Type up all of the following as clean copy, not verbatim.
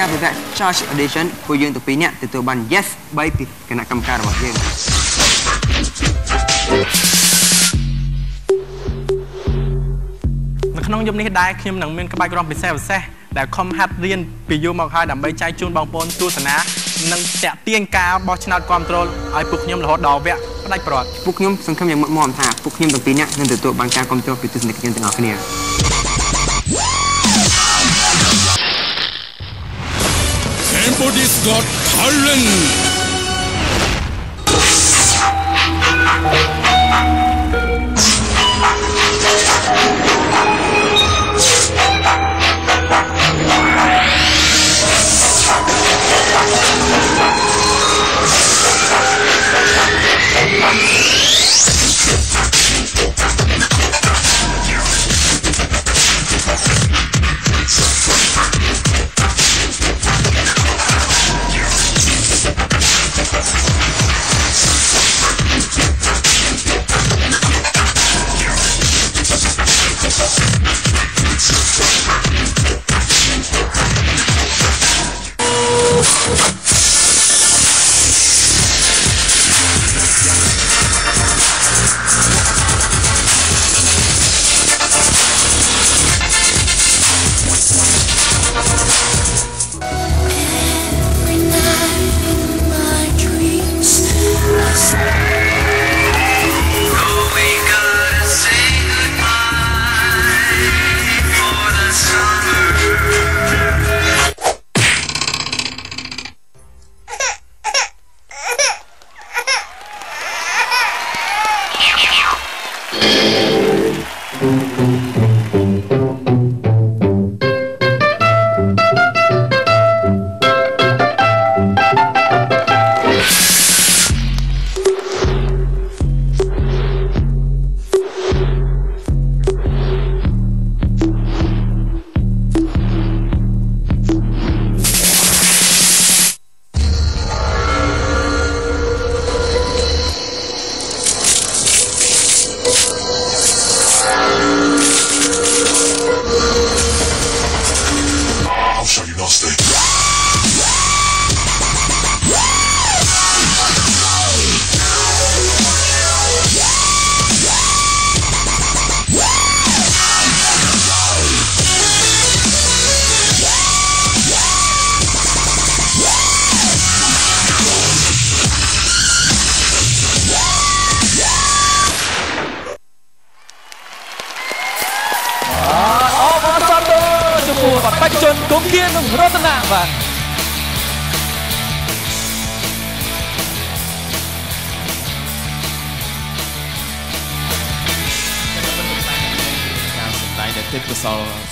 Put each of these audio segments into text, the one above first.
ការប្រកាស Charge Audition ពួកយើងទាំងពីរនាក់ទទួលបាន Yes 3ពីគណៈកម្មការរបស់យើងនៅក្នុងយប់នេះដែរខ្ញុំនឹងមានក្បាច់រាំពិសេសដែលខំហាត់រៀនពីយូរមកហើយដើម្បីចែកជូនបងប្អូនទស្សនានិងតាក់ទាញការបោះឆ្នោតគ្រប់គ្រងឲ្យពួកខ្ញុំរហូតដល់វគ្គផ្ដាច់ព្រាត់ពួកខ្ញុំសង្ឃឹមយ៉ាងមុតមាំថាពួកខ្ញុំទាំងពីរនាក់នឹងទទួលបានការគ្រប់គ្រងពីទស្សនិកជនទាំងអស់គ្នាSomebody's got talent.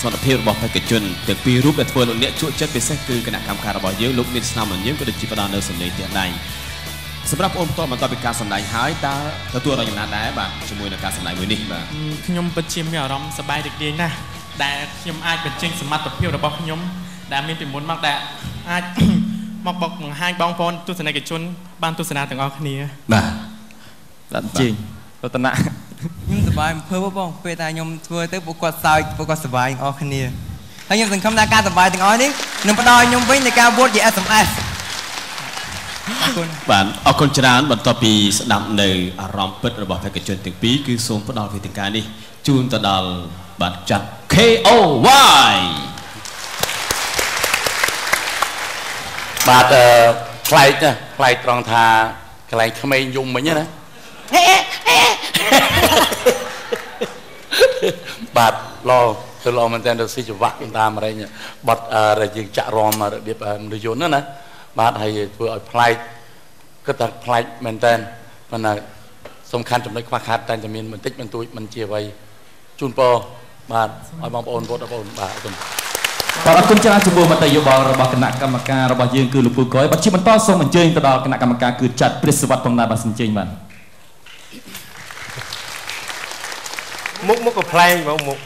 សមត្ថភាពរបស់បេក្ខជនទាំងពីររូបដែលធ្វើលោកអ្នកជក់ចិត្តពិសេសគឺគណៈកម្មការរបស់យើងលោកមានស្នាមញញឹមក៏ដូចជាផ្ដល់នៅសម្លេងទៀតដែរសម្រាប់បងប្អូនបន្ទាប់ពីការសម្ដែងហើយតើទទួលរងចំណានដែរបាទជាមួយនឹងការសម្ដែងមួយនេះបាទខ្ញុំពិតជាមានអារម្មណ៍សប្បាយរីករាយណាស់ដែលខ្ញុំអាចបញ្ចេញសមត្ថភាពរបស់ខ្ញុំដែលមានពីមុនមកដែលអាចមកបង្ហាញបងប្អូនទស្សនិកជនបានទស្សនាទាំងអស់គ្នាបាទជិញរតនៈខ្ញុំសប្បាយធ្វើបងពេលតែខ្ញុំធ្វើទៅពួកគាត់សើចពួកគាត់សប្បាយអស់គ្នាហើយខ្ញុំសង្ឃឹមថាការសប្បាយទាំងអស់នេះនឹងផ្ដល់ខ្ញុំវិញនៃការវោតជា SMS អរគុណបាទអរគុណច្រើនបន្ទាប់ពីស្ដាប់នៅអារម្មណ៍ពិតរបស់បេក្ខជនទាំងពីរគឺសូមផ្ដល់វេទិកានេះជូនទៅដល់បាទចាត់ KOY បាទខ្លែកណាខ្លែកត្រង់ថាកន្លែងក្មេងយំមិញណាបាទទៅឡមែនតើទៅស៊ីចង្វាក់តាមអីបត់យើងចាក់រំរបៀបមនុស្សយន្តណាបាទហើយធ្វើឲ្យប្លែកគិតថាប្លែកមែនតើប៉ុន្តែសំខាន់ចំណុចខ្វះខាតតែមានបន្តិចបន្តួចមិនជាអ្វីជូនពរបាទឲ្យបងប្អូនបងប្អូនបាទអរគុណបាទអរគុណច្រើនចំពោះមតិយោបល់របស់គណៈកម្មការរបស់យើងគឺលោកពូកុយបាទជាបន្តសូមអញ្ជើញទៅដល់គណៈកម្មការគឺចាត់ព្រះសវត្តផងដែរបាទសូមអញ្ជើញបាទមុខក៏ប្លែកបងមុខ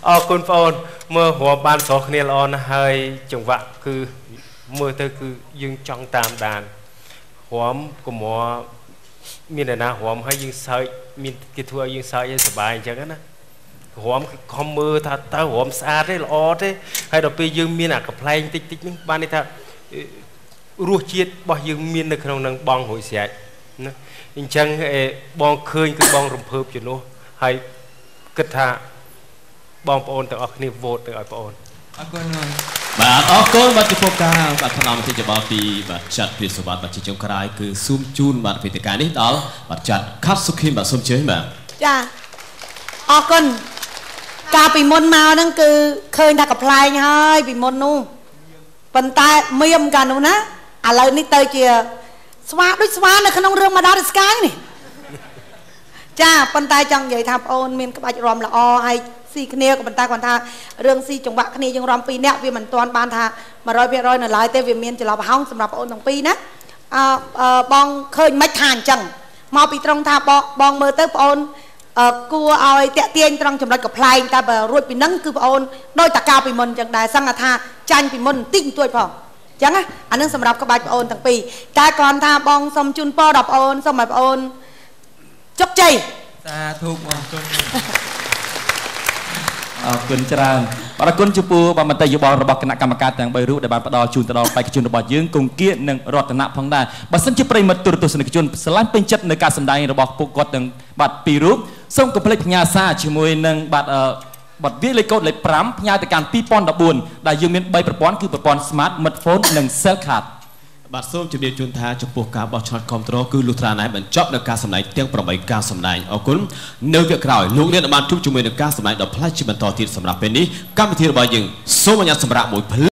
អរគុណបងប្អូនមើលរាប់បានស្រស់គ្នាល្អណាស់ហើយចង្វាក់គឺមើលទៅគឺយើងចង់តាមដានរំកុំមានអ្នកណារំហើយយើងសើចមានគេធ្វើឲ្យយើងសើចឲ្យសុបាយអញ្ចឹងណា หอมคอมมือถ้าเตาหอมสะอาดได้ละออได้ให้เราไปยืมมีหนักกับเพลงติ๊กนึงบ้านนี้ถ้ารัวเชียดบ่ยืมมีในขนมนังบองหอยเสียนะอิงจังบองเคยคือบองรำเพิบอยู่นู้ให้กระทะบองปอนแต่ออกนี่โหวตแต่ออกปอนអរគុណបាទអរគុណបាទចំពោះការបាទថ្នាំវិទ្យាច្បាប់ពីបាទចាត់ពីសុវត្ថិបាទជាចុងក្រោយគឺស៊ូមជូនបាទវេទិកានេះដល់បាទចាត់ខាត់សុខីមបាទសូមជើញបាទចាអរគុណការពីមុនមកហ្នឹងគឺឃើញថាកំ pl ែងហើយពីមុននោះប៉ុន្តែមៀមកាលនោះណាឥឡូវនេះទៅជាស្វាដូចស្វានៅក្នុងរឿងមកដល់ស្កាយនេះចាប៉ុន្តែចង់និយាយថាបងអូនមានក្បាច់រំល្អហើយស៊ីគ្នាក៏ប៉ុន្តែគាត់ថារឿងស៊ីចង្វាក់គ្នាយើងរំ2នាក់វាមិនទាន់បានថា 100% នៅឡើយទេវាមានចន្លោះប្រហោងសម្រាប់បងអូនទាំងពីរណាបងឃើញមិនថាអញ្ចឹងមកពីត្រង់ថាបងមើលទៅបងអូនគួរឲ្យតាក់ទាញត្រង់ចំណុចកំ pl ែងតែបើរួចពីហ្នឹងគឺបងអូនដោយតាកាលពីមុនអញ្ចឹងដែរសឹងថាចាញ់ពីមុនបន្តិចបន្តួចផងអញ្ចឹងណាអានឹងសម្រាប់ក្បាច់បងអូនទាំងពីរតែគ្រាន់ថាបងសុំជូនពរដល់បងអូនសូមឲ្យបងអូនជោគជ័យសាធុបងជូនអរគុណច្រើនអរគុណចំពោះបមតិយោបល់របស់គណៈកម្មការទាំង3រូបដែលបានផ្ដល់ជូនទៅដល់បេក្ខជនរបស់យើងគង្គៀកនិងរតនៈផងដែរបើសិនជាប្រិមិត្តទូរទស្សនិកជនស្រឡាញ់ពេញចិត្តនៅការសម្ដែងរបស់ពួកគាត់ទាំងបាទ2រូបសូមកុំភ្លេចផ្ញើសារជាមួយនឹងបាទបទវាលេខកូដលេខ5ផ្ញើទៅកាន់2014ដែលយើងមាន3ប្រព័ន្ធគឺប្រព័ន្ធ Smart Smartphone និង Cell Card បាទសូមជម្រាបជូនថាចំពោះការបោះឆ្នោតគ្រប់គ្រងគឺលុះត្រាណែបញ្ចប់នៅការសម្ដែងទាំង8ការសម្ដែងអរគុណនៅវគ្គក្រោយលោកអ្នកបានជួបជាមួយនឹងការសម្ដែងដ៏ប្លែកជាបន្តទៀតសម្រាប់ពេលនេះកម្មវិធីរបស់យើងសូមអញ្ញាតសម្រាប់មួយ